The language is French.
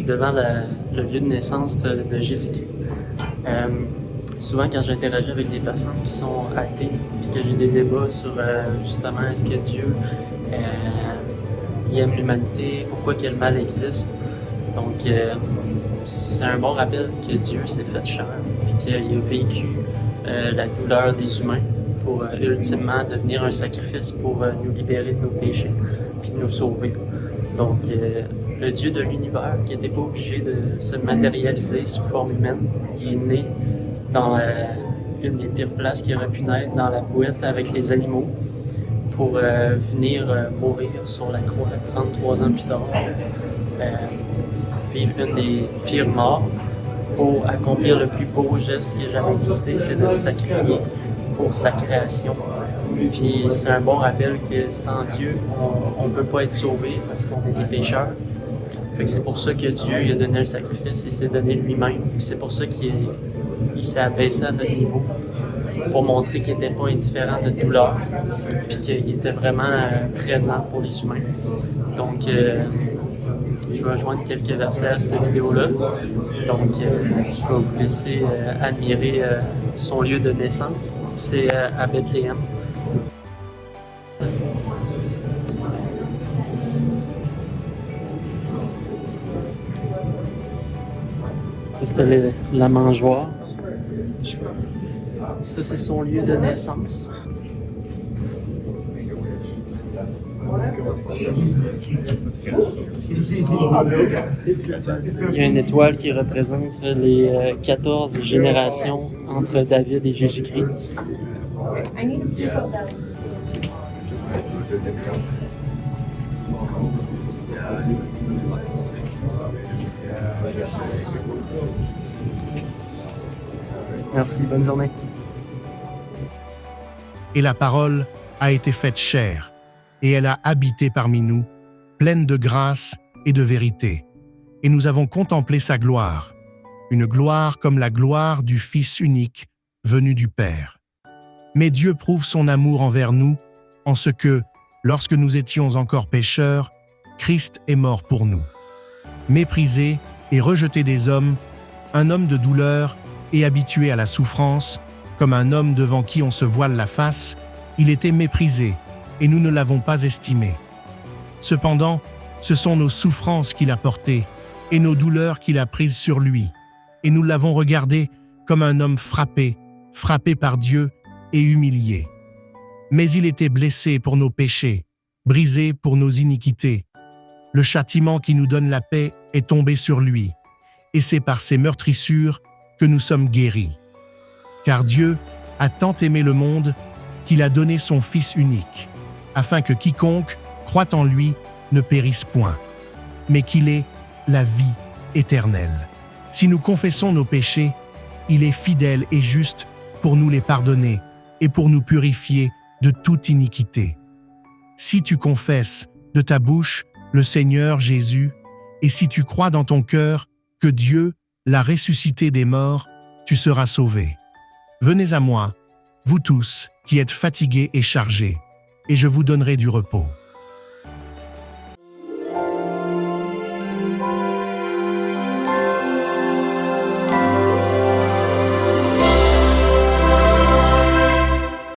suis devant le lieu de naissance de Jésus-Christ. Souvent, quand j'interagis avec des personnes qui sont athées, puis que j'ai des débats sur justement est-ce que Dieu il aime l'humanité, pourquoi que le mal existe. Donc, c'est un bon rappel que Dieu s'est fait chair, puis qu'il a vécu la douleur des humains pour ultimement devenir un sacrifice pour nous libérer de nos péchés, puis nous sauver. Donc, le Dieu de l'univers, qui n'était pas obligé de se matérialiser sous forme humaine, il est né dans une des pires places qu'il aurait pu naître, dans la bouette avec les animaux, pour venir mourir sur la croix 33 ans plus tard, vivre une des pires morts pour accomplir le plus beau geste qui a jamais existé, c'est de se sacrifier pour sa création. Puis c'est un bon rappel que sans Dieu, on ne peut pas être sauvé parce qu'on est des pécheurs. Fait que c'est pour ça que Dieu il a donné un sacrifice, il s'est donné lui-même. Puis c'est pour ça qu'il s'est abaissé à notre niveau, pour montrer qu'il n'était pas indifférent de notre douleur, puis qu'il était vraiment présent pour les humains. Donc, je vais joindre quelques versets à cette vidéo-là. Donc, je vais vous laisser admirer son lieu de naissance. C'est à Bethléem. Ça, c'était la mangeoire. Ça, c'est son lieu de naissance. Il y a une étoile qui représente les 14 générations entre David et Jésus-Christ. Merci, bonne journée. Et la parole a été faite chair, et elle a habité parmi nous, pleine de grâce et de vérité. Et nous avons contemplé sa gloire, une gloire comme la gloire du Fils unique venu du Père. Mais Dieu prouve son amour envers nous, en ce que, lorsque nous étions encore pécheurs, Christ est mort pour nous. Méprisé et rejeté des hommes, un homme de douleur et habitué à la souffrance, comme un homme devant qui on se voile la face, il était méprisé, et nous ne l'avons pas estimé. Cependant, ce sont nos souffrances qu'il a portées, et nos douleurs qu'il a prises sur lui, et nous l'avons regardé comme un homme frappé par Dieu et humilié. Mais il était blessé pour nos péchés, brisé pour nos iniquités. Le châtiment qui nous donne la paix est tombé sur lui, et c'est par ses meurtrissures que nous sommes guéris. Car Dieu a tant aimé le monde qu'il a donné son Fils unique, afin que quiconque croit en lui ne périsse point, mais qu'il ait la vie éternelle. Si nous confessons nos péchés, il est fidèle et juste pour nous les pardonner et pour nous purifier de toute iniquité. Si tu confesses de ta bouche le Seigneur Jésus, et si tu crois dans ton cœur que Dieu l'a ressuscité des morts, tu seras sauvé. Venez à moi, vous tous qui êtes fatigués et chargés, et je vous donnerai du repos.